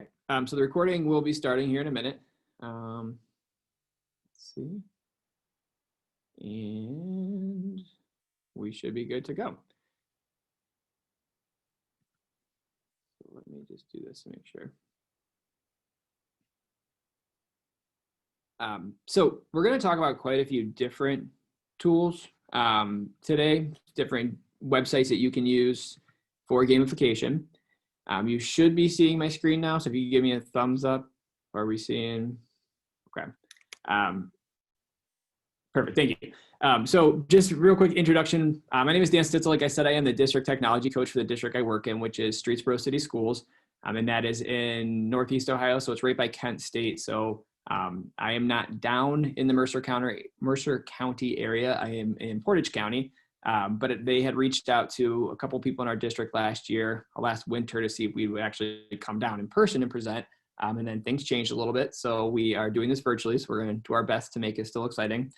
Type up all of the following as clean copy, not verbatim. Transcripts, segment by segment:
So the recording will be starting here in a minute. Let's see. And we should be good to go. So let me just do this to make sure. So we're going to talk about quite a few different tools today, different websites that you can use for gamification. You should be seeing my screen now, so if you could give me a thumbs up. Are we seeing? Okay. Perfect, thank you. So just real quick introduction. My name is Dan Stitzel. Like I said, I am the district technology coach for the district I work in, which is Streetsboro City Schools. And that is in Northeast Ohio, so it's right by Kent State. So I am not down in the Mercer County area. I am in Portage County. But they had reached out to a couple people in our district last winter, to see if we would actually come down in person and present. And then things changed a little bit. So we are doing this virtually. So we're going to do our best to make it still exciting.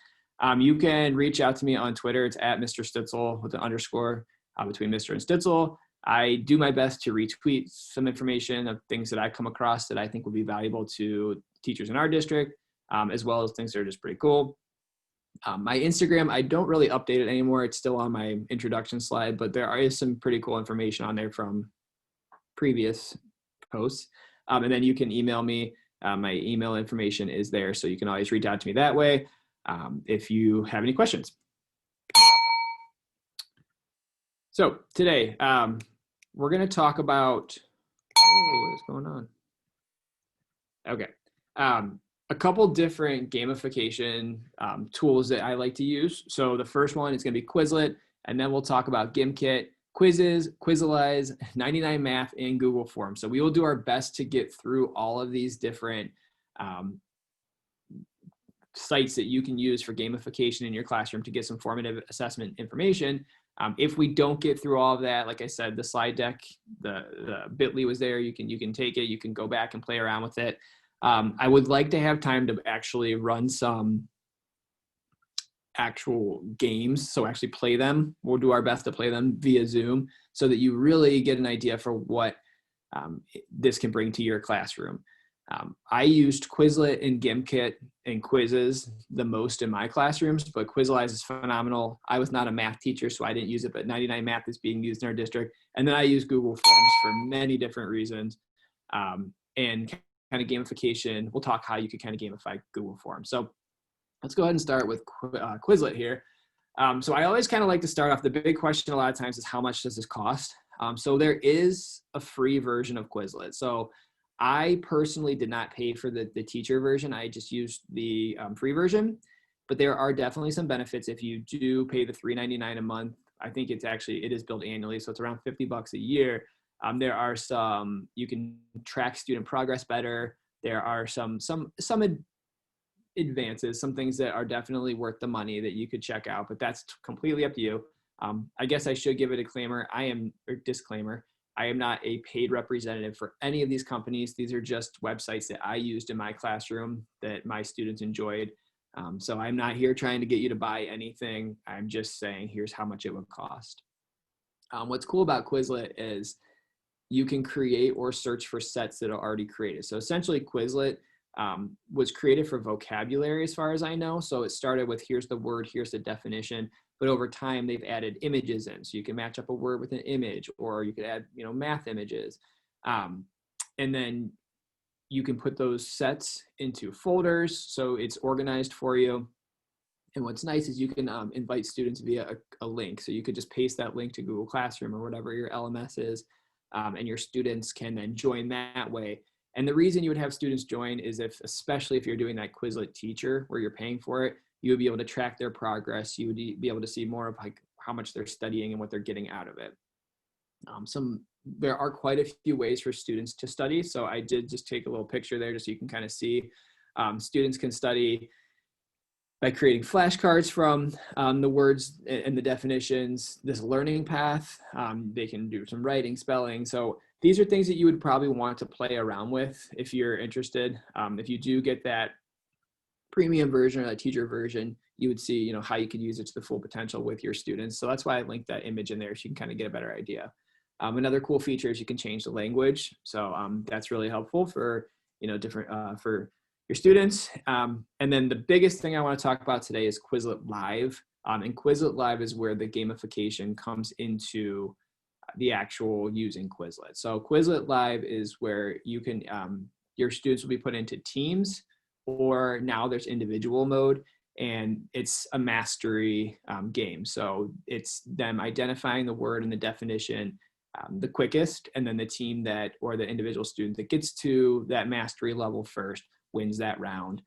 You can reach out to me on Twitter. It's at Mr. Stitzel with an underscore between Mr. and Stitzel. I do my best to retweet some information of things that I come across that I think will be valuable to teachers in our district, as well as things that are just pretty cool. My Instagram, I don't really update it anymore. It's still on my introduction slide, but there is some pretty cool information on there from previous posts. And then you can email me. My email information is there, so you can always reach out to me that way if you have any questions. So today, we're going to talk about, what is going on? Okay. A couple different gamification tools that I like to use. So the first one is going to be Quizlet, and then we'll talk about Gimkit, quizzes, Quizalize, 99 Math, and Google Forms. So we will do our best to get through all of these different sites that you can use for gamification in your classroom to get some formative assessment information. If we don't get through all of that, like I said, the slide deck, the bit.ly was there. You can take it, you can go back and play around with it. I would like to have time to actually run some actual games, so actually play them. We'll do our best to play them via Zoom so that you really get an idea for what this can bring to your classroom. I used Quizlet and Gimkit and quizzes the most in my classrooms, but Quizalize is phenomenal. I was not a math teacher, so I didn't use it, but 99 Math is being used in our district. And then I use Google Forms for many different reasons. And kind of gamification, we'll talk how you could kind of gamify Google Forms. So let's go ahead and start with Quizlet here. So I always kind of like to start off, the big question a lot of times is, how much does this cost? So there is a free version of Quizlet. So I personally did not pay for the teacher version. I just used the free version, but there are definitely some benefits if you do pay the $3.99 a month. I think it is billed annually, so it's around $50 a year. There are some, you can track student progress better. There are some advances, some things that are definitely worth the money that you could check out, but that's completely up to you. I guess I should give a disclaimer. I am not a paid representative for any of these companies. These are just websites that I used in my classroom that my students enjoyed. So I'm not here trying to get you to buy anything. I'm just saying, here's how much it would cost. What's cool about Quizlet is you can create or search for sets that are already created. So essentially Quizlet was created for vocabulary as far as I know. So it started with, here's the word, here's the definition, but over time they've added images in. So you can match up a word with an image, or you could add, math images. And then you can put those sets into folders. So it's organized for you. And what's nice is you can invite students via a link. So you could just paste that link to Google Classroom or whatever your LMS is. And your students can then join that way. And the reason you would have students join is especially if you're doing that Quizlet teacher where you're paying for it, you would be able to track their progress. You would be able to see more of like how much they're studying and what they're getting out of it. There are quite a few ways for students to study. So I did just take a little picture there just so you can kind of see. Students can study by creating flashcards from the words and the definitions, this learning path. They can do some writing, spelling. So these are things that you would probably want to play around with if you're interested. If you do get that premium version or that teacher version, you would see, how you could use it to the full potential with your students. So that's why I linked that image in there so you can kind of get a better idea. Another cool feature is you can change the language. So that's really helpful for, different, for your students. And then the biggest thing I want to talk about today is Quizlet Live. And Quizlet Live is where the gamification comes into the actual using Quizlet. So Quizlet Live is where you can, your students will be put into teams, or now there's individual mode, and it's a mastery game. So it's them identifying the word and the definition the quickest, and then the team that, or the individual student that gets to that mastery level first wins that round.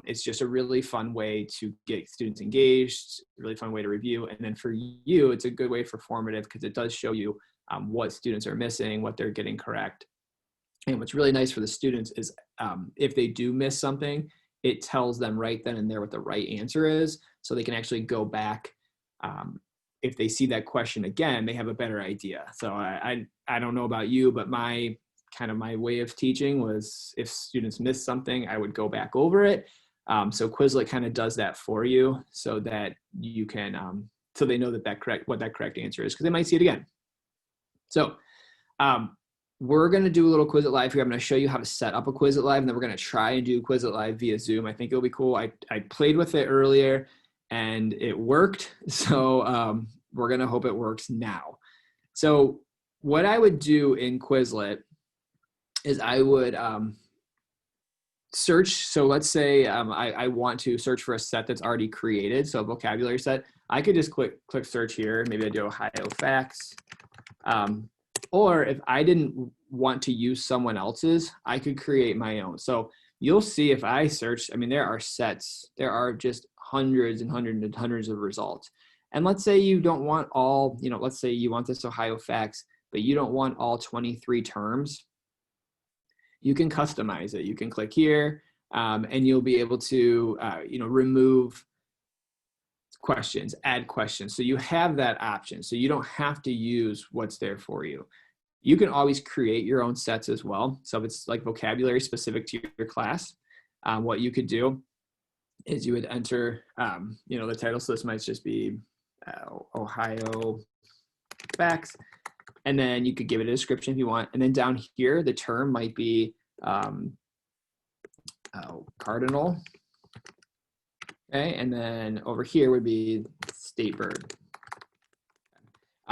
It's just a really fun way to get students engaged, really fun way to review. And then for you, it's a good way for formative, because it does show you what students are missing, what they're getting correct. And what's really nice for the students is if they do miss something, it tells them right then and there what the right answer is, so they can actually go back. If they see that question again, they have a better idea. So I don't know about you, but my way of teaching was, if students miss something, I would go back over it. So Quizlet kind of does that for you, so that you can, so they know what that correct answer is, because they might see it again. So we're going to do a little Quizlet Live here. I'm going to show you how to set up a Quizlet Live, and then we're going to try and do Quizlet Live via Zoom. I think it'll be cool. I played with it earlier and it worked. So we're going to hope it works now. So what I would do in Quizlet is I would search. So let's say I want to search for a set that's already created. So a vocabulary set. I could just click search here. Maybe I do Ohio facts. Or if I didn't want to use someone else's, I could create my own. So you'll see if I search, I mean, there are sets, there are just hundreds and hundreds and hundreds of results. And let's say you don't want all, let's say you want this Ohio facts, but you don't want all 23 terms. You can customize it. You can click here and you'll be able to, remove questions, add questions. So you have that option. So you don't have to use what's there for you. You can always create your own sets as well. So if it's like vocabulary specific to your class, what you could do is you would enter, the title. So this might just be Ohio facts. And then you could give it a description if you want. And then down here, the term might be cardinal. Okay, and then over here would be state bird.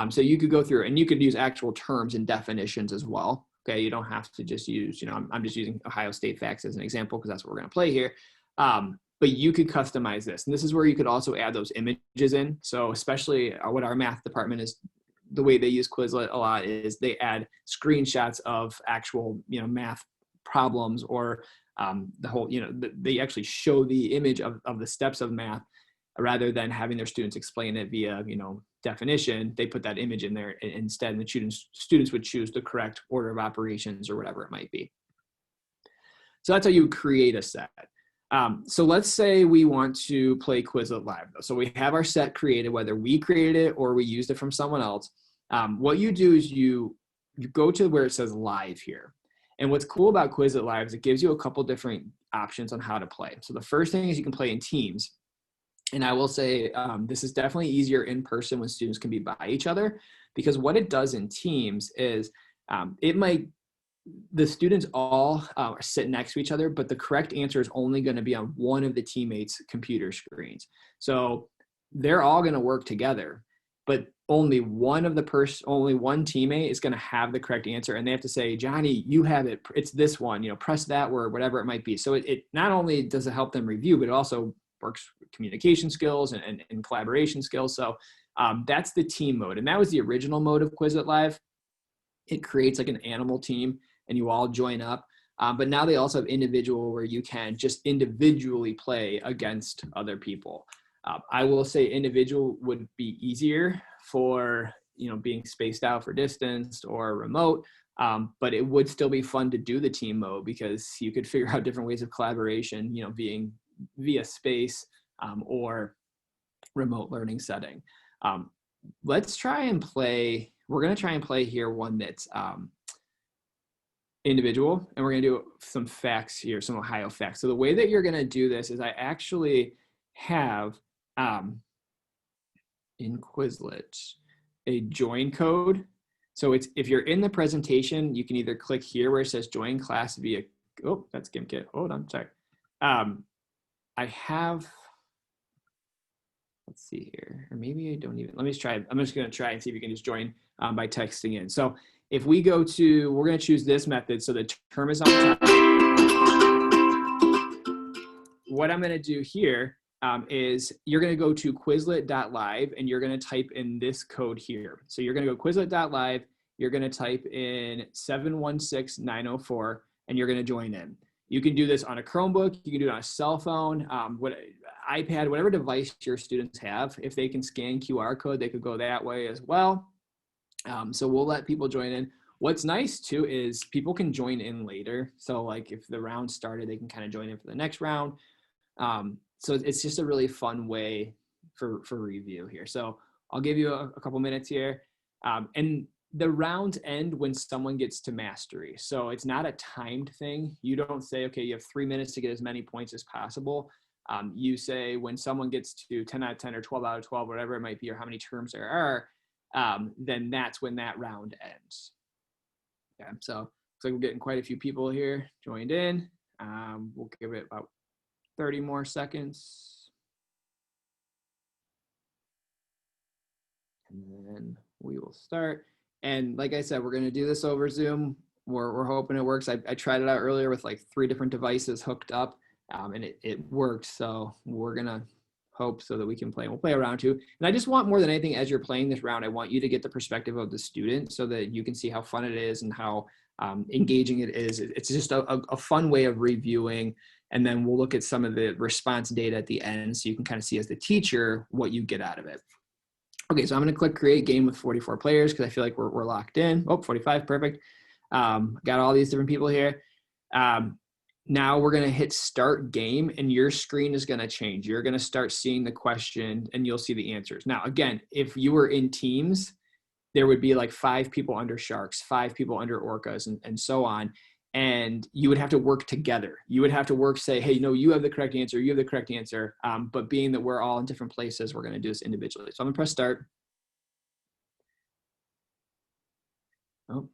So you could go through and you could use actual terms and definitions as well. Okay, you don't have to just use, I'm just using Ohio State facts as an example because that's what we're going to play here. But you could customize this. And this is where you could also add those images in. So especially what our math department is, the way they use Quizlet a lot is they add screenshots of actual, math problems, or the whole, they actually show the image of the steps of math rather than having their students explain it via, definition. They put that image in there instead, and the students would choose the correct order of operations or whatever it might be. So that's how you create a set. So let's say we want to play Quizlet Live. So we have our set created, whether we created it or we used it from someone else. What you do is you go to where it says live here. And what's cool about Quizlet Live is it gives you a couple different options on how to play. So the first thing is you can play in teams. And I will say this is definitely easier in person when students can be by each other, because what it does in teams is the students all sit next to each other, but the correct answer is only going to be on one of the teammates' computer screens. So they're all going to work together, but only one teammate is going to have the correct answer, and they have to say, Johnny, you have it. It's this one, press that word, whatever it might be. So it not only does it help them review, but it also works with communication skills and collaboration skills. So that's the team mode. And that was the original mode of Quizlet Live. It creates like an animal team and you all join up. But now they also have individual, where you can just individually play against other people. I will say individual would be easier for, being spaced out for distance or remote, but it would still be fun to do the team mode, because you could figure out different ways of collaboration, being via space or remote learning setting. Let's try and play. We're going to try and play here one that's individual, and we're going to do some facts here, some Ohio facts. So the way that you're going to do this is I actually have in Quizlet a join code So it's, if you're in the presentation, you can either click here where it says join class via, oh, that's Gimkit. Hold on, sorry. I have, let's see here, or maybe I don't even, let me just try. I'm just going to try and see if you can just join by texting in. So if we go to, we're going to choose this method. So the term is on top. What I'm going to do here is you're going to go to quizlet.live and you're going to type in this code here. So you're going to go quizlet.live, you're going to type in 716904 and you're going to join in. You can do this on a Chromebook, you can do it on a cell phone, iPad, whatever device your students have. If they can scan QR code, they could go that way as well. So we'll let people join in. What's nice too is people can join in later. So like if the round started, they can kind of join in for the next round. So it's just a really fun way for review here. So I'll give you a couple minutes here. And the rounds end when someone gets to mastery. So it's not a timed thing. You don't say, okay, you have 3 minutes to get as many points as possible. You say when someone gets to 10 out of 10 or 12 out of 12, whatever it might be, or how many terms there are, then that's when that round ends. Okay, so looks like we're getting quite a few people here joined in. We'll give it about 30 more seconds. And then we will start. And like I said, we're going to do this over Zoom. We're hoping it works. I tried it out earlier with like 3 different devices hooked up, and it worked. So we're going to hope so that we can play. We'll play a round 2. And I just want, more than anything, as you're playing this round, I want you to get the perspective of the student so that you can see how fun it is and how engaging it is. It's just a fun way of reviewing. And then we'll look at some of the response data at the end so you can kind of see as the teacher what you get out of it. Okay, so I'm going to click create game with 44 players because I feel like we're locked in. Oh, 45, perfect. Got all these different people here. Now we're going to hit start game and your screen is going to change. You're going to start seeing the question and you'll see the answers. Now, again, if you were in teams, there would be like 5 people under sharks, 5 people under orcas, and so on. And you would have to work together. You would have to work, say, hey, no, you have the correct answer, you have the correct answer. But being that we're all in different places, we're going to do this individually. So I'm going to press start. Oh,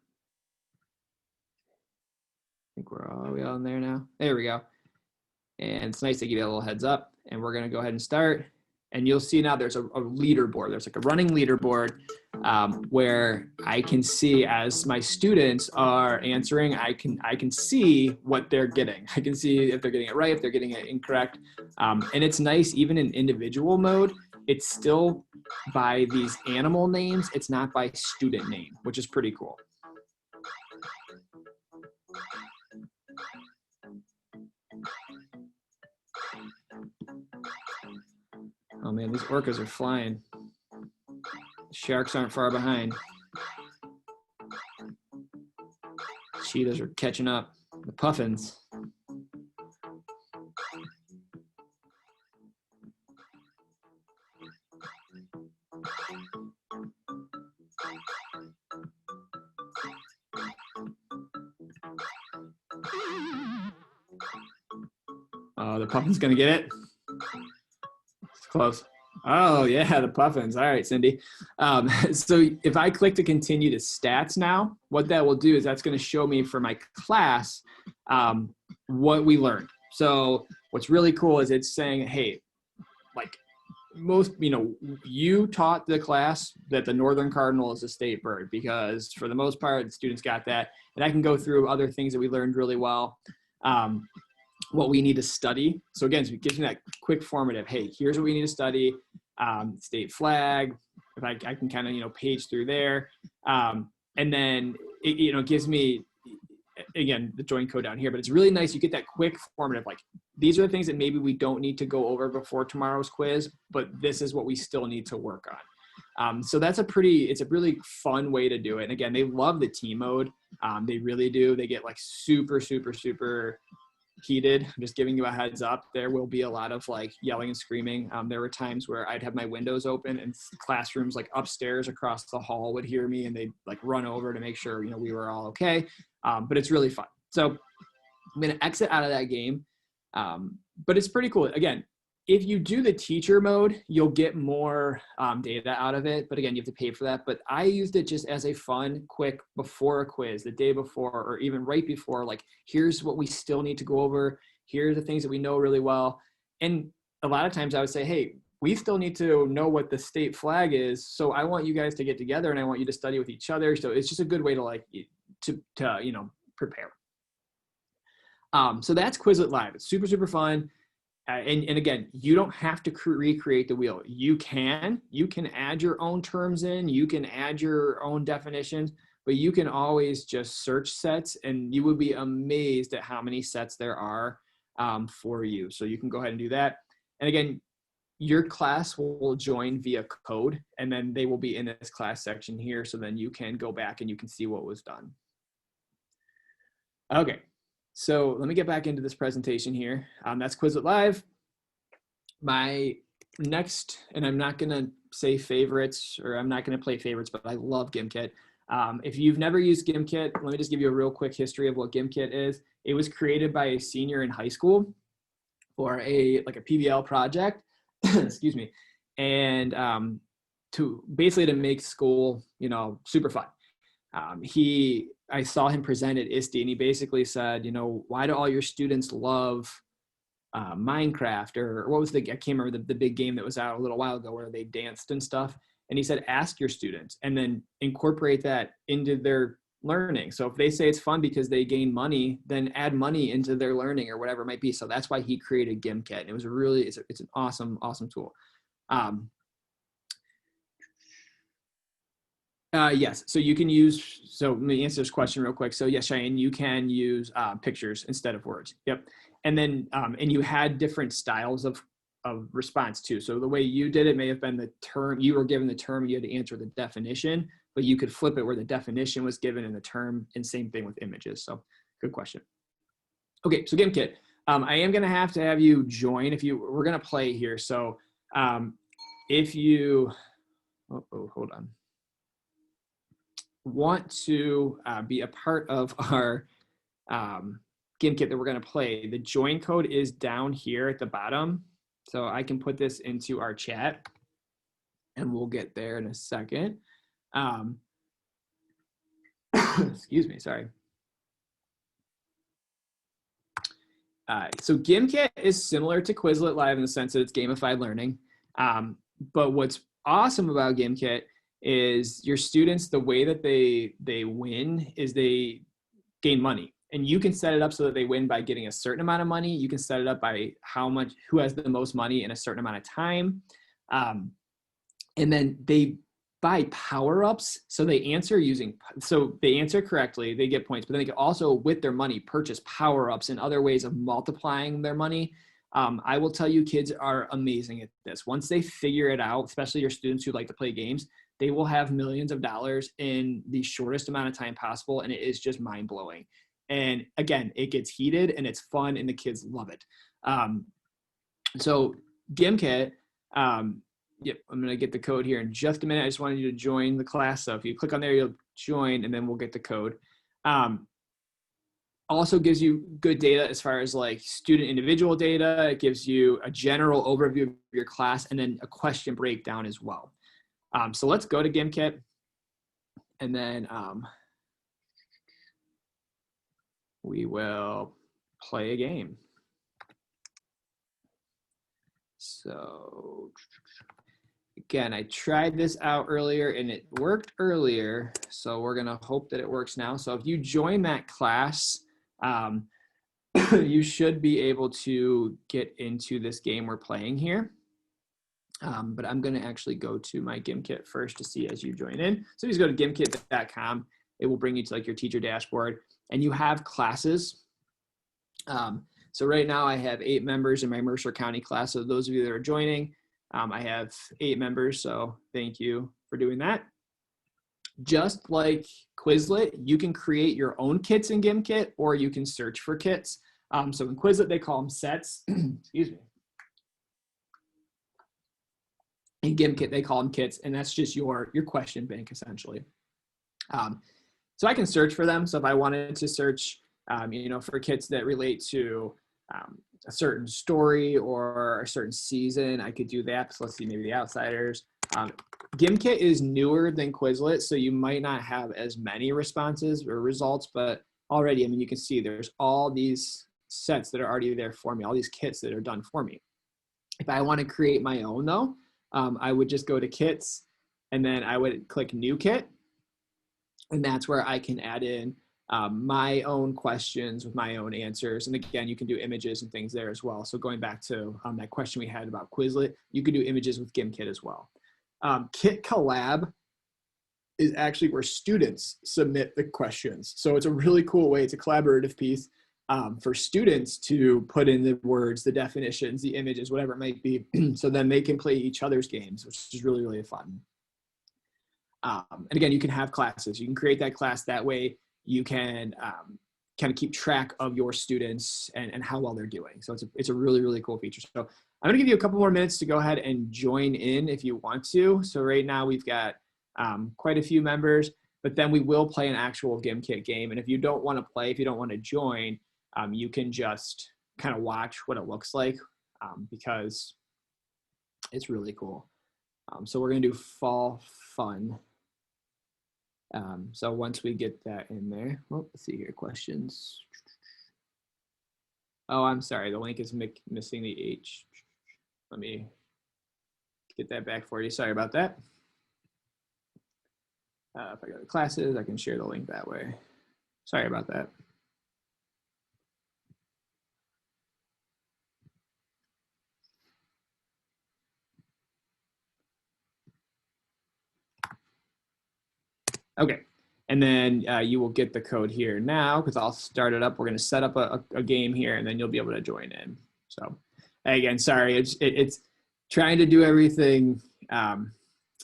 I think we're all the way on there now. There we go. And it's nice to give you a little heads up. And we're going to go ahead and start. And you'll see now there's a leaderboard. There's like a running leaderboard where I can see as my students are answering, I can see what they're getting. I can see if they're getting it right, if they're getting it incorrect. And it's nice, even in individual mode, it's still by these animal names. It's not by student name, which is pretty cool. Oh man, these orcas are flying. Sharks aren't far behind. Cheetahs are catching up. The puffins. Oh, the puffin's gonna get it. It's close. Oh yeah, the puffins. All right, Cindy. So if I click to continue to stats now, what that will do is that's going to show me for my class what we learned. So what's really cool is it's saying, hey, like most, you taught the class that the northern cardinal is a state bird because for the most part, the students got that. And I can go through other things that we learned really well. What we need to study. So again, so it gives me that quick formative, hey, here's what we need to study, state flag, if I can kind of, page through there. And then, it gives me, again, the join code down here, but it's really nice. You get that quick formative, like these are the things that maybe we don't need to go over before tomorrow's quiz, but this is what we still need to work on. So that's it's a really fun way to do it. And again, they love the team mode. They really do. They get like super, super, super heated. I'm just giving you a heads up. There will be a lot of like yelling and screaming. There were times where I'd have my windows open and classrooms like upstairs across the hall would hear me and they'd like run over to make sure, we were all okay. But it's really fun. So I'm going to exit out of that game. But it's pretty cool. Again, if you do the teacher mode, you'll get more data out of it. But again, you have to pay for that. But I used it just as a fun, quick, before a quiz, the day before, or even right before, like, here's what we still need to go over. Here are the things that we know really well. And a lot of times I would say, hey, we still need to know what the state flag is. So I want you guys to get together and I want you to study with each other. So it's just a good way to like, to prepare. So that's Quizlet Live. It's super, super fun. And again, you don't have to recreate the wheel. You can add your own terms in, you can add your own definitions, but you can always just search sets and you would be amazed at how many sets there are for you. So you can go ahead and do that. And again, your class will join via code and then they will be in this class section here. So then you can go back and you can see what was done. Okay. So let me get back into this presentation here. That's Quizlet Live. My next, and I'm not going to say favorites, or I'm not going to play favorites, but I love Gimkit. If you've never used Gimkit, let me just give you a real quick history of what Gimkit is. It was created by a senior in high school for a PBL project, excuse me, and to make school, super fun. I saw him present at ISTE and he basically said, why do all your students love Minecraft, or what was I can't remember the big game that was out a little while ago where they danced and stuff. And he said, ask your students and then incorporate that into their learning. So if they say it's fun because they gain money, then add money into their learning or whatever it might be. So that's why he created Gimkit. And it was it's an awesome, awesome tool. Yes, so you can use, so let me answer this question real quick. So yes, Cheyenne, you can use pictures instead of words. Yep. And then, and you had different styles of response too. So the way you did it may have been the term, you were given the term, you had to answer the definition, but you could flip it where the definition was given in the term, and same thing with images. So good question. Okay, so Gimkit. I am gonna have to have you join we're gonna play here. So if you, hold on. Want to be a part of our Gimkit that we're going to play, the join code is down here at the bottom. So I can put this into our chat and we'll get there in a second. Excuse me, sorry. So Gimkit is similar to Quizlet Live in the sense that it's gamified learning. But what's awesome about Gimkit is your students, the way that they win is they gain money, and you can set it up so that they win by getting a certain amount of money. You can set it up by who has the most money in a certain amount of time. And then they buy power-ups. So they answer correctly, they get points, but then they can also, with their money, purchase power-ups and other ways of multiplying their money. I will tell you, kids are amazing at this. Once they figure it out, especially your students who like to play games, they will have millions of dollars in the shortest amount of time possible. And it is just mind blowing. And again, it gets heated and it's fun and the kids love it. So Gimkit, yep, I'm going to get the code here in just a minute. I just wanted you to join the class. So if you click on there, you'll join and then we'll get the code. Also gives you good data as far as like student individual data. It gives you a general overview of your class and then a question breakdown as well. So let's go to Gimkit and then we will play a game. So again, I tried this out earlier and it worked earlier. So we're gonna hope that it works now. So if you join that class, you should be able to get into this game we're playing here. But I'm going to actually go to my Gimkit first to see as you join in. So just go to gimkit.com. It will bring you to like your teacher dashboard and you have classes. So right now I have 8 members in my Mercer County class. So those of you that are joining, I have 8 members. So thank you for doing that. Just like Quizlet, you can create your own kits in Gimkit or you can search for kits. So in Quizlet, they call them sets. Excuse me. In Gimkit, they call them kits, and that's just your question bank, essentially. So I can search for them. So if I wanted to search, for kits that relate to a certain story or a certain season, I could do that. So let's see, maybe The Outsiders. Gimkit is newer than Quizlet, so you might not have as many responses or results, but already, I mean, you can see there's all these sets that are already there for me, all these kits that are done for me. If I want to create my own though, I would just go to kits and then I would click new kit. And that's where I can add in my own questions with my own answers. And again, you can do images and things there as well. So going back to that question we had about Quizlet, you could do images with Gimkit as well. Kit Collab is actually where students submit the questions. So it's a really cool way. It's a collaborative piece for students to put in the words, the definitions, the images, whatever it might be. So then they can play each other's games, which is really, really fun. And again, you can have classes. You can create that class. That way you can kind of keep track of your students and how well they're doing. So it's a really, really cool feature. So I'm gonna give you a couple more minutes to go ahead and join in if you want to. So right now we've got quite a few members, but then we will play an actual Gimkit game. And if you don't want to play, if you don't want to join, you can just kind of watch what it looks like because it's really cool. So we're gonna do fall fun. So once we get that in there, let's see here, questions. Oh, I'm sorry, the link is missing the H. Let me get that back for you. Sorry about that. If I go to classes, I can share the link that way. Sorry about that. Okay, and then you will get the code here now because I'll start it up. We're going to set up a game here, and then you'll be able to join in. So again, sorry, it's trying to do everything,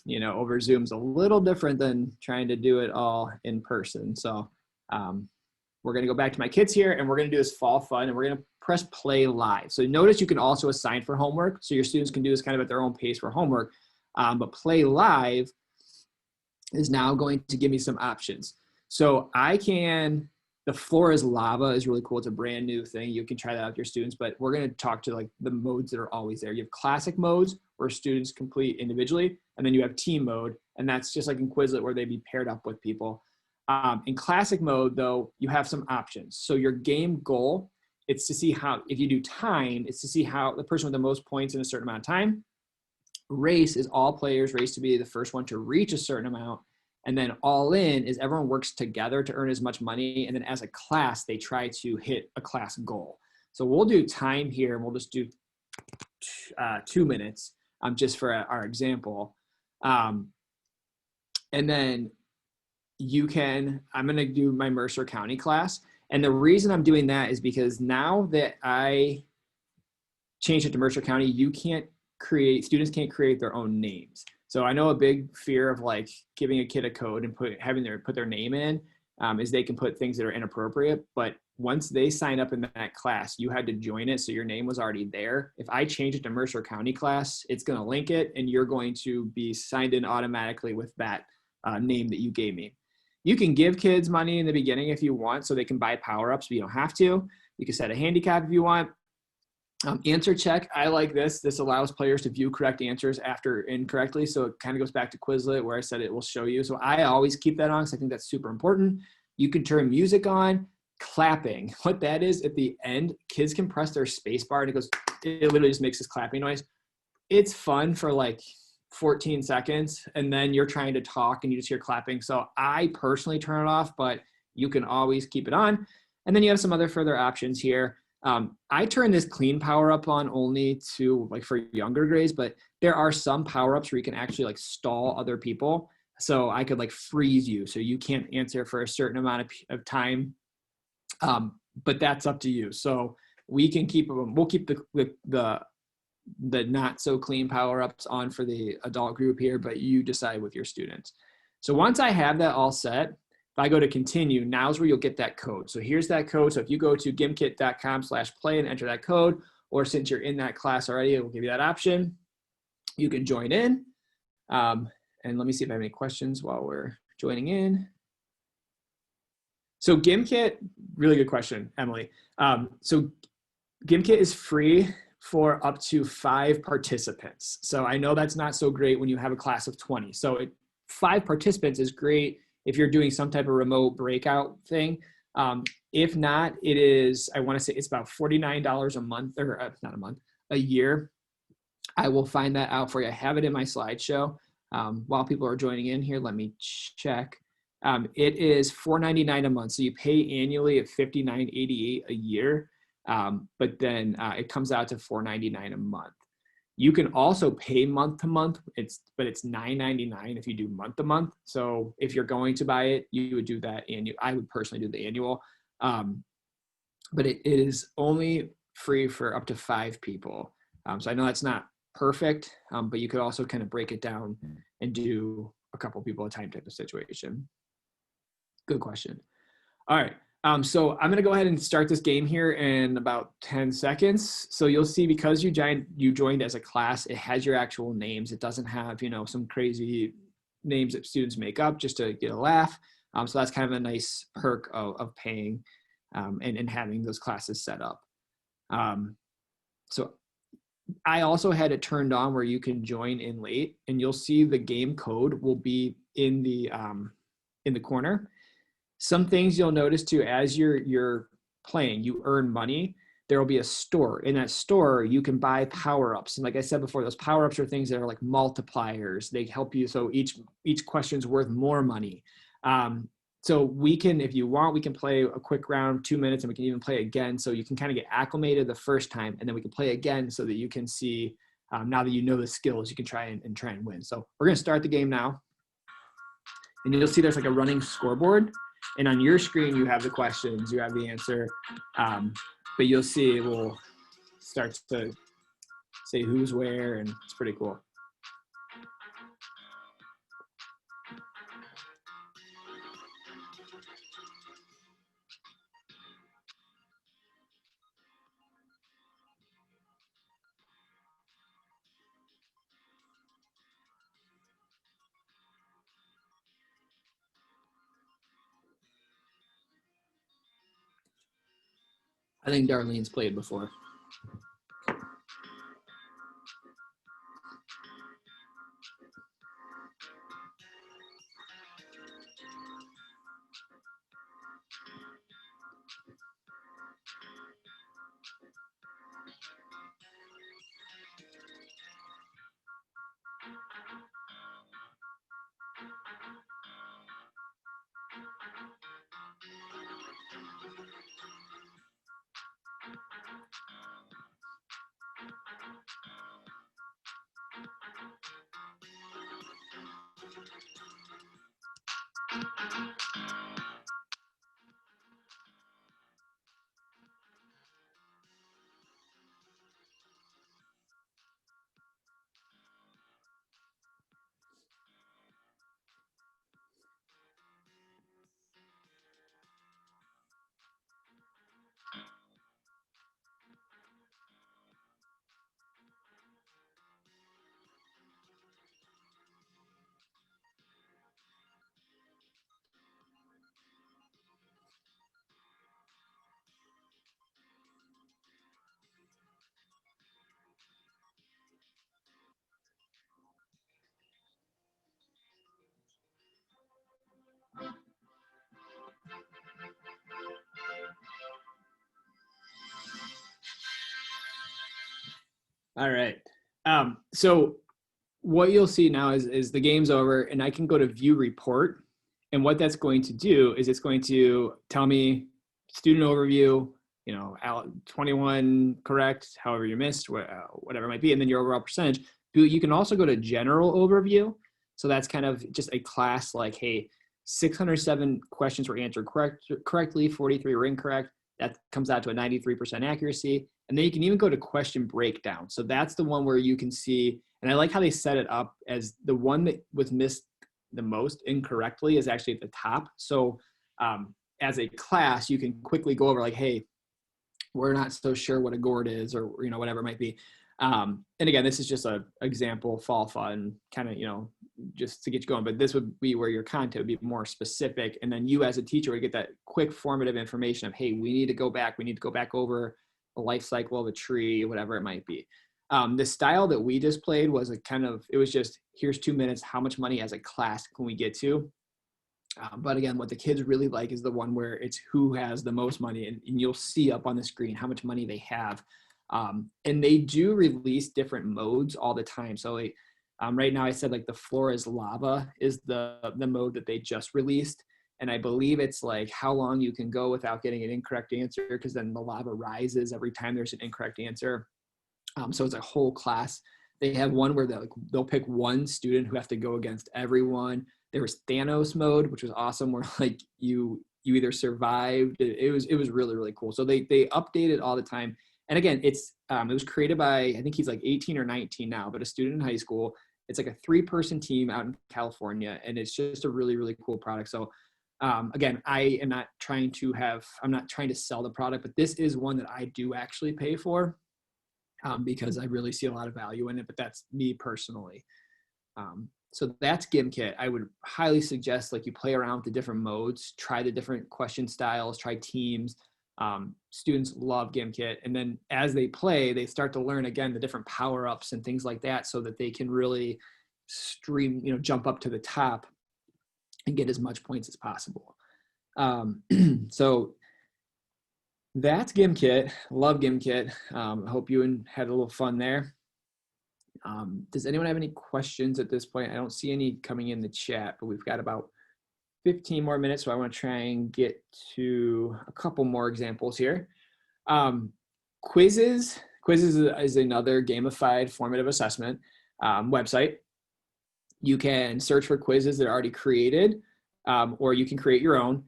you know, over Zoom's a little different than trying to do it all in person. So we're going to go back to my kids here, and we're going to do this fall fun, and we're going to press play live. So notice you can also assign for homework, so your students can do this kind of at their own pace for homework, but play live is now going to give me some options. So I can, the floor is lava is really cool. It's a brand new thing. You can try that out with your students, but we're going to talk to like the modes that are always there. You have classic modes where students complete individually, and then you have team mode. And that's just like in Quizlet where they'd be paired up with people. In classic mode though, you have some options. So your game goal, it's to see how, if you do time, it's to see how the person with the most points in a certain amount of time. Race is all players race to be the first one to reach a certain amount. And then all in is everyone works together to earn as much money. And then as a class, they try to hit a class goal. So we'll do time here, and we'll just do 2 minutes just for our example. And then you can, I'm going to do my Mercer County class. And the reason I'm doing that is because now that I changed it to Mercer County, you can't create, students can't create their own names. So I know a big fear of like giving a kid a code and having put their name in is they can put things that are inappropriate. But once they sign up in that class, you had to join it. So your name was already there. If I change it to Mercer County class, it's going to link it and you're going to be signed in automatically with that name that you gave me. You can give kids money in the beginning if you want, so they can buy power-ups, but you don't have to. You can set a handicap if you want. Answer check, I like this. This allows players to view correct answers after incorrectly. So it kind of goes back to Quizlet where I said it will show you. So I always keep that on because I think that's super important. You can turn music on. Clapping, what that is at the end, kids can press their space bar and it literally just makes this clapping noise. It's fun for like 14 seconds and then you're trying to talk and you just hear clapping. So I personally turn it off, but you can always keep it on. And then you have some other further options here. I turn this clean power up on only to like for younger grades, but there are some power ups where you can actually like stall other people. So I could like freeze you so you can't answer for a certain amount of time. But that's up to you. So we can keep them, we'll keep the not so clean power ups on for the adult group here, but you decide with your students. So once I have that all set, if I go to continue, now's where you'll get that code. So here's that code. So if you go to gimkit.com/play and enter that code, or since you're in that class already, it will give you that option. You can join in. And let me see if I have any questions while we're joining in. So Gimkit, really good question, Emily. So Gimkit is free for up to 5 participants. So I know that's not so great when you have a class of 20. So 5 participants is great if you're doing some type of remote breakout thing. If not, it is, I want to say it's about $49 a month, or not a month, a year. I will find that out for you. I have it in my slideshow. While people are joining in here, let me check. It is $4.99 a month. So you pay annually at $59.88 a year. But then it comes out to $4.99 a month. You can also pay month to month. But it's $9.99 if you do month to month. So if you're going to buy it, you would do that annual. I would personally do the annual. But it is only free for up to 5 people. So I know that's not perfect, but you could also kind of break it down and do a couple people at a time type of situation. Good question. All right. So I'm going to go ahead and start this game here in about 10 seconds. So you'll see, because you joined as a class, it has your actual names. It doesn't have, some crazy names that students make up just to get a laugh. So that's kind of a nice perk of paying and having those classes set up. So I also had it turned on where you can join in late, and you'll see the game code will be in the corner. Some things you'll notice too, as you're playing, you earn money. There will be a store. In that store, you can buy power-ups. And like I said before, those power-ups are things that are like multipliers. They help you. So each question's worth more money. So we can, if you want, we can play a quick round, 2 minutes, and we can even play again. So you can kind of get acclimated the first time, and then we can play again so that you can see, now that you know the skills, you can try and win. So we're going to start the game now. And you'll see there's like a running scoreboard. And on your screen, you have the questions, you have the answer. But you'll see it will start to say who's where, and it's pretty cool. I think Darlene's played before. All right. So what you'll see now is the game's over, and I can go to view report. And what that's going to do is it's going to tell me student overview, 21 correct, however you missed, whatever it might be, and then your overall percentage. You can also go to general overview. So that's kind of just a class like, hey, 607 questions were answered correctly, 43 were incorrect. That comes out to a 93% accuracy. And then you can even go to question breakdown. So that's the one where you can see, and I like how they set it up as the one that was missed the most incorrectly is actually at the top. So as a class, you can quickly go over like, hey, we're not so sure what a gourd is, or whatever it might be. And again, this is just an example, fall fun, kind of, just to get you going. But this would be where your content would be more specific. And then you as a teacher would get that quick formative information of, hey, we need to go back over a life cycle of a tree, whatever it might be. The style that we just played was it was just, here's 2 minutes, how much money as a class can we get to? But again, what the kids really like is the one where it's who has the most money, and you'll see up on the screen how much money they have. And they do release different modes all the time. So like, right now I said like the floor is lava is the mode that they just released. And I believe it's like how long you can go without getting an incorrect answer, because then the lava rises every time there's an incorrect answer. So it's a whole class. They have one where they'll pick one student who has to go against everyone. There was Thanos mode, which was awesome, where like you either survived. It was really, really cool. So they update it all the time. And again, it was created by, I think he's like 18 or 19 now, but a student in high school. It's like a 3-person team out in California, and it's just a really, really cool product. So again, I'm not trying to sell the product, but this is one that I do actually pay for. Because I really see a lot of value in it, but that's me personally. So that's Gimkit. I would highly suggest like you play around with the different modes, try the different question styles, try teams. Students love Gimkit. And then as they play, they start to learn again the different power-ups and things like that, so that they can really jump up to the top and get as much points as possible. So that's Gimkit. Love Gimkit. I hope you had a little fun there. Does anyone have any questions at this point? I don't see any coming in the chat, but we've got about 15 more minutes, so I want to try and get to a couple more examples here. Quizzes. Quizzes is another gamified formative assessment website. You can search for quizzes that are already created, or you can create your own.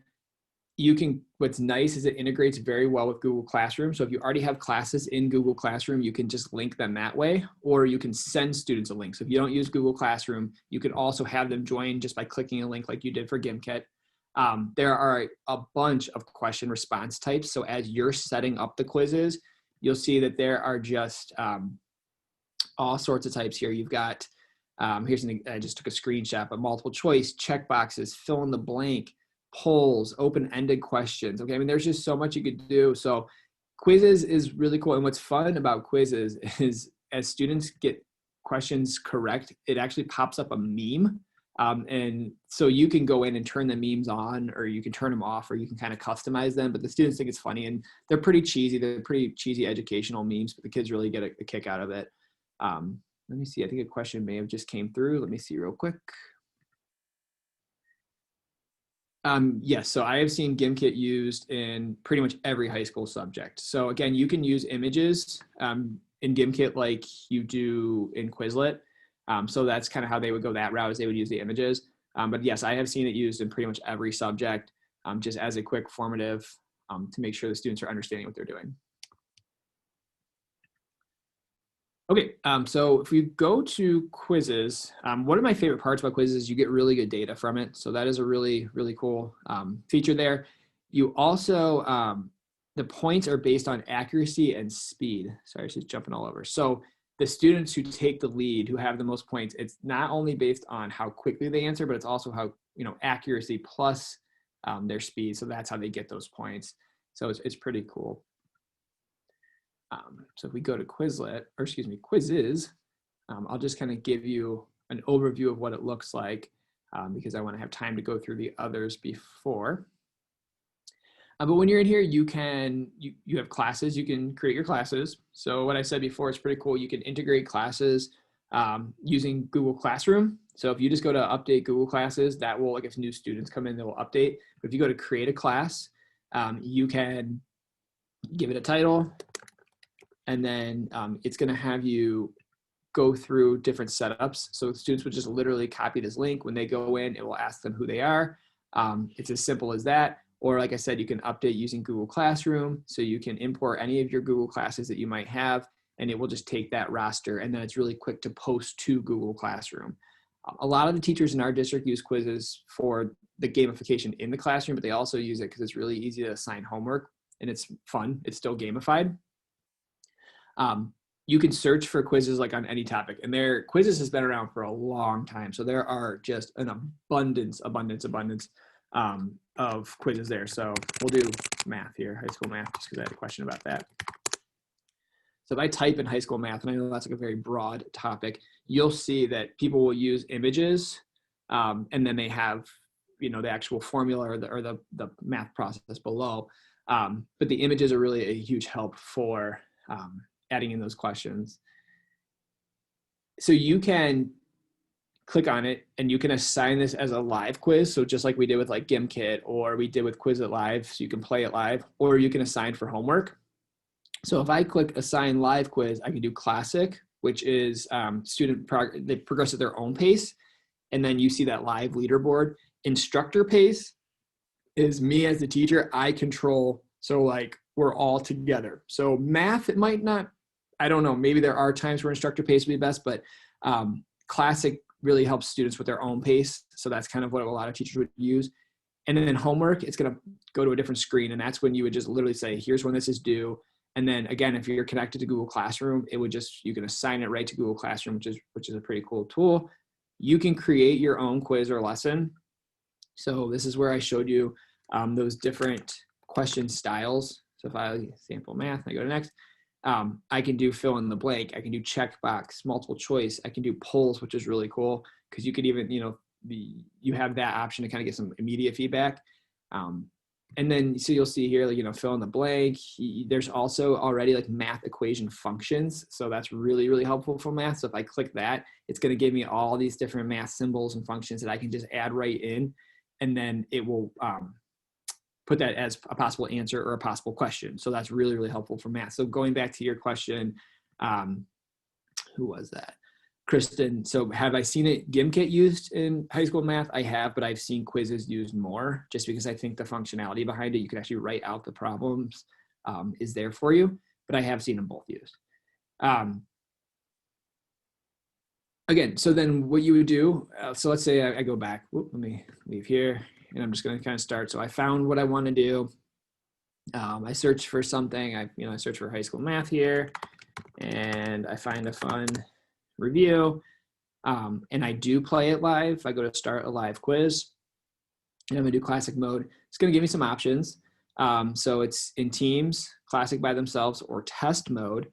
What's nice is it integrates very well with Google Classroom. So if you already have classes in Google Classroom, you can just link them that way, or you can send students a link. So if you don't use Google Classroom, you could also have them join just by clicking a link like you did for Gimkit. There are a bunch of question response types. So as you're setting up the quizzes, you'll see that there are just all sorts of types here. You've got, I just took a screenshot, but multiple choice, check boxes, fill in the blank, polls, open-ended questions. Okay, I mean, there's just so much you could do. So quizzes is really cool. And what's fun about quizzes is as students get questions correct, it actually pops up a meme. And so you can go in and turn the memes on, or you can turn them off, or you can kind of customize them. But the students think it's funny, and they're pretty cheesy. They're pretty cheesy educational memes, but the kids really get a kick out of it. Let me see. I think a question may have just came through. Let me see real quick. Yes, so I have seen Gimkit used in pretty much every high school subject. So again, you can use images in Gimkit like you do in Quizlet. So that's kind of how they would go that route, is they would use the images. But yes, I have seen it used in pretty much every subject, just as a quick formative to make sure the students are understanding what they're doing. Okay, so if we go to quizzes, one of my favorite parts about quizzes is you get really good data from it. So that is a really, really cool feature there. You also, the points are based on accuracy and speed. Sorry, it's just jumping all over. So the students who take the lead, who have the most points, it's not only based on how quickly they answer, but it's also how, accuracy plus their speed. So that's how they get those points. So it's pretty cool. So if we go to Quizlet, or excuse me, quizzes, I'll just kind of give you an overview of what it looks like because I want to have time to go through the others before. But when you're in here, you have classes, you can create your classes. So what I said before is pretty cool. You can integrate classes using Google Classroom. So if you just go to update Google Classes, that will, like if new students come in, they will update. But if you go to create a class, you can give it a title, and then it's going to have you go through different setups. So students would just literally copy this link. When they go in, it will ask them who they are. It's as simple as that. Or like I said, you can update using Google Classroom. So you can import any of your Google classes that you might have, and it will just take that roster. And then it's really quick to post to Google Classroom. A lot of the teachers in our district use quizzes for the gamification in the classroom, but they also use it because it's really easy to assign homework and it's fun. It's still gamified. You can search for quizzes like on any topic, and quizzes has been around for a long time. So there are just an abundance of quizzes there. So we'll do math here, high school math, just because I had a question about that. So if I type in high school math, and I know that's like a very broad topic, you'll see that people will use images, and then they have, the actual formula or the math process below. But the images are really a huge help for adding in those questions. So you can click on it and you can assign this as a live quiz. So just like we did with like Gimkit, or we did with Quizlet Live, so you can play it live, or you can assign for homework. So if I click assign live quiz, I can do classic, which is they progress at their own pace. And then you see that live leaderboard. Instructor pace is me as the teacher, I control. So like we're all together. So math, it might not, I don't know, maybe there are times where instructor pace would be best, but classic really helps students with their own pace. So that's kind of what a lot of teachers would use. And then homework, it's going to go to a different screen. And that's when you would just literally say, here's when this is due. And then again, if you're connected to Google Classroom, you can assign it right to Google Classroom, which is a pretty cool tool. You can create your own quiz or lesson. So this is where I showed you those different question styles. So if I sample math, and I go to next, I can do fill in the blank. I can do checkbox, multiple choice. I can do polls, which is really cool because you could even, you have that option to kind of get some immediate feedback. And then, so you'll see here, like, fill in the blank. There's also already like math equation functions. So that's really, really helpful for math. So if I click that, it's going to give me all these different math symbols and functions that I can just add right in. And then it will put that as a possible answer or a possible question. So that's really, really helpful for math. So going back to your question, who was that? Kristen. So have I seen it Gimkit used in high school math? I have, but I've seen quizzes used more just because I think the functionality behind it, you can actually write out the problems, is there for you, but I have seen them both used. Again, so then what you would do, so let's say I go back, let me leave here, and I'm just going to kind of start. So I found what I want to do. I search for something, I search for high school math here, and I find a fun review, and I do play it live. I go to start a live quiz, and I'm gonna do classic mode. It's gonna give me some options. So it's in teams, classic by themselves, or test mode.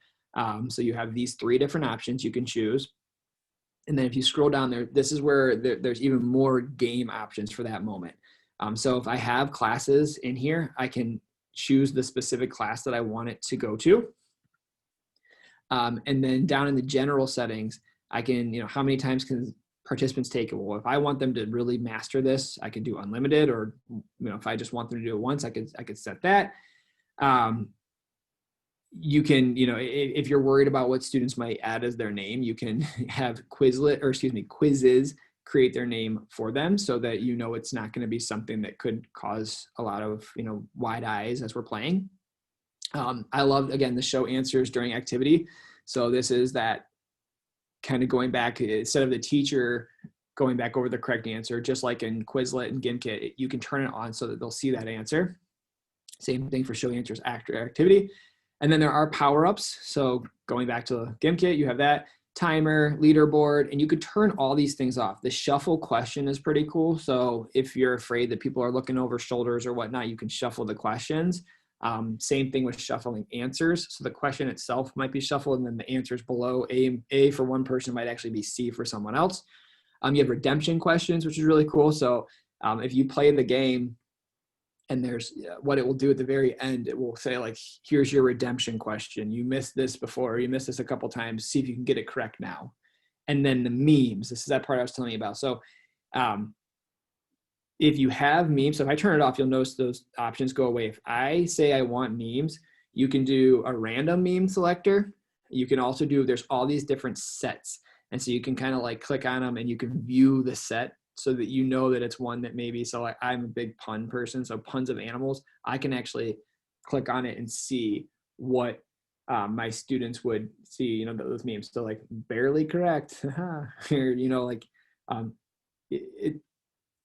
So you have these three different options you can choose. And then if you scroll down there, this is where there's even more game options for that moment. So if I have classes in here, I can choose the specific class that I want it to go to. And then down in the general settings, I can, how many times can participants take it? Well, if I want them to really master this, I can do unlimited, or, if I just want them to do it once, I could set that. You can, if you're worried about what students might add as their name, you can have quizzes create their name for them so that, it's not going to be something that could cause a lot of, wide eyes as we're playing. I love, again, the show answers during activity. So this is that kind of going back, instead of the teacher going back over the correct answer, just like in Quizlet and Gimkit, you can turn it on so that they'll see that answer. Same thing for show answers after activity. And then there are power-ups. So going back to Gimkit, you have that timer, leaderboard, and you could turn all these things off. The shuffle question is pretty cool. So if you're afraid that people are looking over shoulders or whatnot, you can shuffle the questions. Same thing with shuffling answers. So the question itself might be shuffled, and then the answers below, A for one person might actually be C for someone else. You have redemption questions, which is really cool. So if you play the game and there's what it will do at the very end, it will say like, here's your redemption question. You missed this before, or you missed this a couple times. See if you can get it correct now. And then the memes, this is that part I was telling you about. So if you have memes, so if I turn it off, you'll notice those options go away. If I say I want memes, you can do a random meme selector. You can also do, there's all these different sets. And so you can kind of like click on them and you can view the set so that you know that it's one that maybe, so like I'm a big pun person, so puns of animals, I can actually click on it and see what my students would see, those memes. So like barely correct, or, like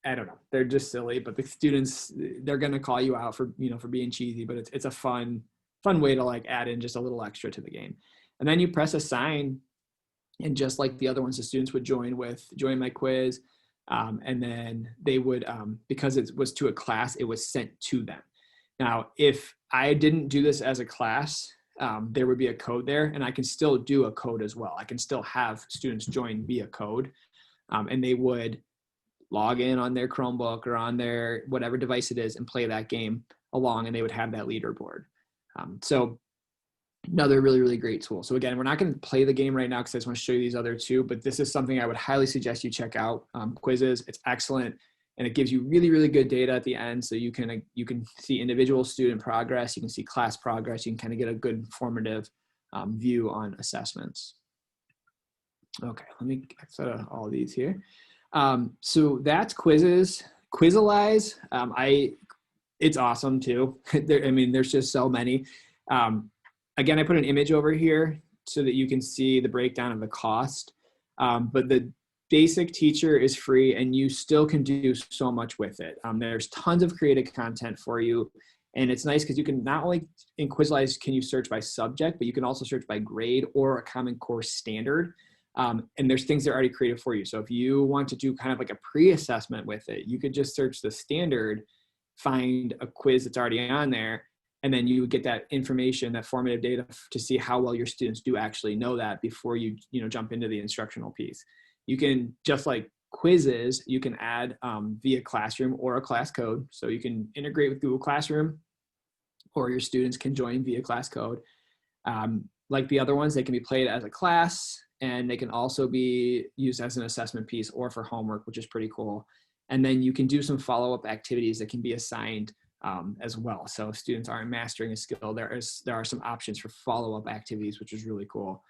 I don't know, they're just silly, but the students, they're going to call you out for, for being cheesy, but it's a fun way to like add in just a little extra to the game. And then you press assign, and just like the other ones, the students would join my quiz. And then they would, because it was to a class, it was sent to them. Now, if I didn't do this as a class, there would be a code there, and I can still do a code as well. I can still have students join via code, and they would log in on their Chromebook or on their whatever device it is and play that game along, and they would have that leaderboard. So another really, really great tool. So again, we're not going to play the game right now because I just want to show you these other two, but this is something I would highly suggest you check out. Quizzes, it's excellent, and it gives you really, really good data at the end. So you can see individual student progress, you can see class progress, you can kind of get a good formative view on assessments. Okay, let me exit all of these here. So that's quizzes. Quizalize, it's awesome too. I mean, there's just so many. Again, I put an image over here so that you can see the breakdown of the cost. But the basic teacher is free, and you still can do so much with it. There's tons of creative content for you. And it's nice because you can not only in Quizlize can you search by subject, but you can also search by grade or a Common Core standard. And there's things that are already created for you. So if you want to do kind of like a pre-assessment with it, you could just search the standard, find a quiz that's already on there, and then you would get that information, that formative data to see how well your students do actually know that before you jump into the instructional piece. You can, just like quizzes, you can add via Classroom or a class code. So you can integrate with Google Classroom, or your students can join via class code. Like the other ones, they can be played as a class, and they can also be used as an assessment piece or for homework, which is pretty cool. And then you can do some follow-up activities that can be assigned as well. So if students aren't mastering a skill, there are some options for follow-up activities, which is really cool.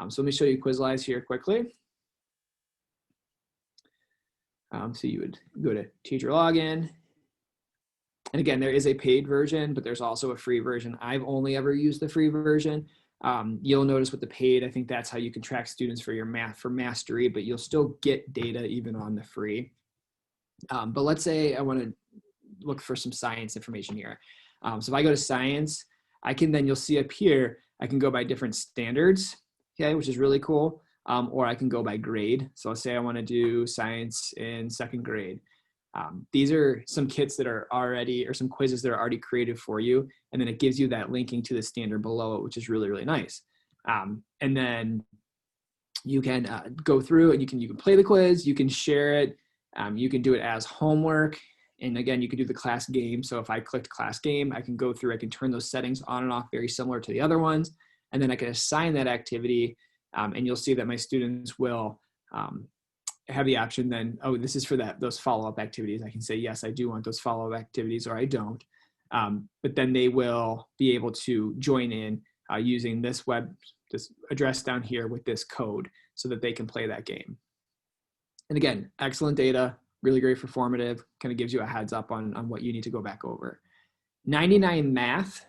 So let me show you Quizlize here quickly. So you would go to teacher login. And again, there is a paid version, but there's also a free version. I've only ever used the free version. You'll notice with the paid, I think that's how you can track students for your math for mastery, but you'll still get data even on the free. But let's say I want to look for some science information here. So if I go to science, you'll see up here, I can go by different standards, okay, which is really cool. Or I can go by grade. So let's say I want to do science in 2nd grade. These are some kits that are already, or some quizzes that are already created for you. And then it gives you that linking to the standard below it, which is really, really nice. And then you can go through and you can play the quiz, you can share it, you can do it as homework. And again, you can do the class game. So if I clicked class game, I can go through, I can turn those settings on and off very similar to the other ones. And then I can assign that activity. And you'll see that my students will have the option then, oh, this is for those follow-up activities. I can say, yes, I do want those follow-up activities, or I don't. But then they will be able to join in using this address down here with this code so that they can play that game. And again, excellent data, really great for formative, kind of gives you a heads up on what you need to go back over. 99 Math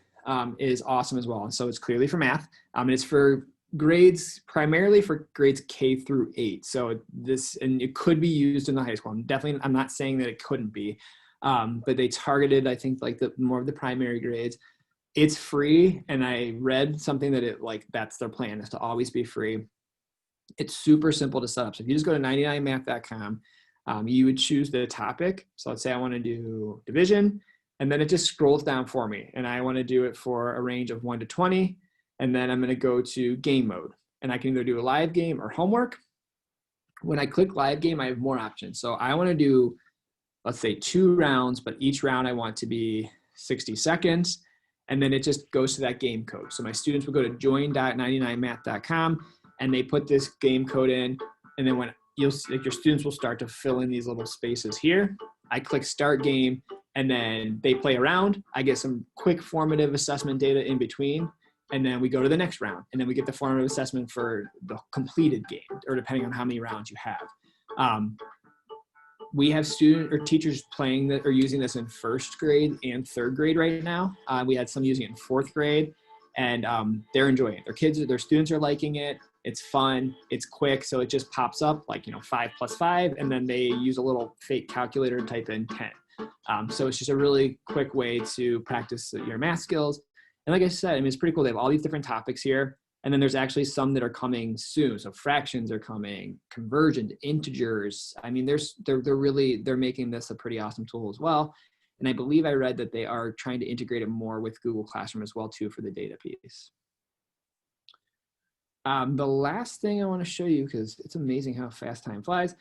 is awesome as well. And so it's clearly for math, and it's for grades, primarily for grades K through 8. So and it could be used in the high school. I'm not saying that it couldn't be, but they targeted, I think, like more of the primary grades. It's free, and I read something that that's their plan, is to always be free. It's super simple to set up. So if you just go to 99math.com, you would choose the topic. So let's say I want to do division, and then it just scrolls down for me, and I want to do it for a range of 1 to 20. And then I'm going to go to game mode, and I can either do a live game or homework. When I click live game, I have more options. So I want to do, let's say, 2 rounds, but each round I want to be 60 seconds. And then it just goes to that game code. So my students will go to join.99math.com, and they put this game code in. And then when your students will start to fill in these little spaces here. I click start game, and then they play around. I get some quick formative assessment data in between. And then we go to the next round, and then we get the formative assessment for the completed game, or depending on how many rounds you have. We have teachers playing that or using this in 1st grade and 3rd grade right now. We had some using it in 4th grade, and they're enjoying it. Their students are liking it. It's fun. It's quick. So it just pops up like, 5 + 5, and then they use a little fake calculator to type in 10. So it's just a really quick way to practice your math skills. And like I said, it's pretty cool. They have all these different topics here. And then there's actually some that are coming soon. So fractions are coming, conversion, integers. They're making this a pretty awesome tool as well. And I believe I read that they are trying to integrate it more with Google Classroom as well too for the data piece. The last thing I want to show you, because it's amazing how fast time flies,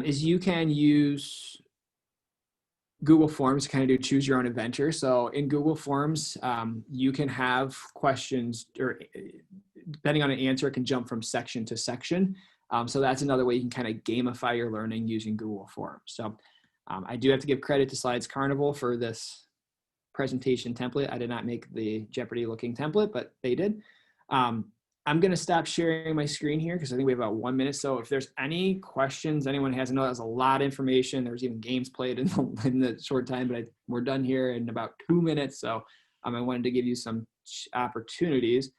is you can use Google Forms to kind of do choose your own adventure. So in Google Forms, you can have questions, or depending on an answer, it can jump from section to section. So that's another way you can kind of gamify your learning using Google Forms. So I do have to give credit to Slides Carnival for this presentation template. I did not make the Jeopardy looking template, but they did. I'm going to stop sharing my screen here because I think we have about 1 minute. So if there's any questions anyone has, I know that's a lot of information. There's even games played in the short time, but we're done here in about 2 minutes. So I wanted to give you some opportunities.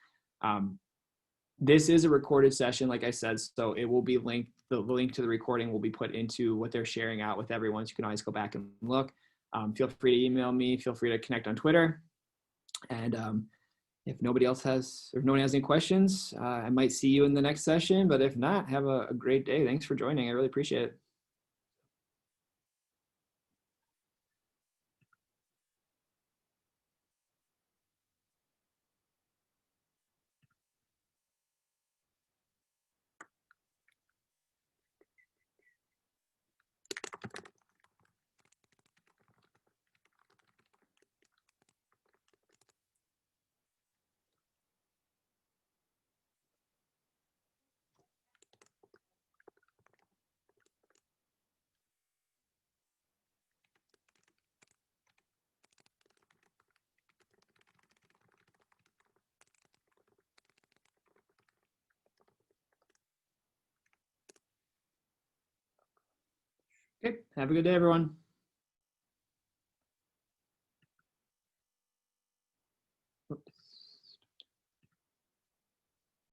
This is a recorded session, like I said, so it will be linked. The link to the recording will be put into what they're sharing out with everyone. So you can always go back and look. Feel free to email me. Feel free to connect on Twitter. And if nobody else has, or if no one has any questions, I might see you in the next session. But if not, have a great day. Thanks for joining. I really appreciate it. Okay, have a good day, everyone.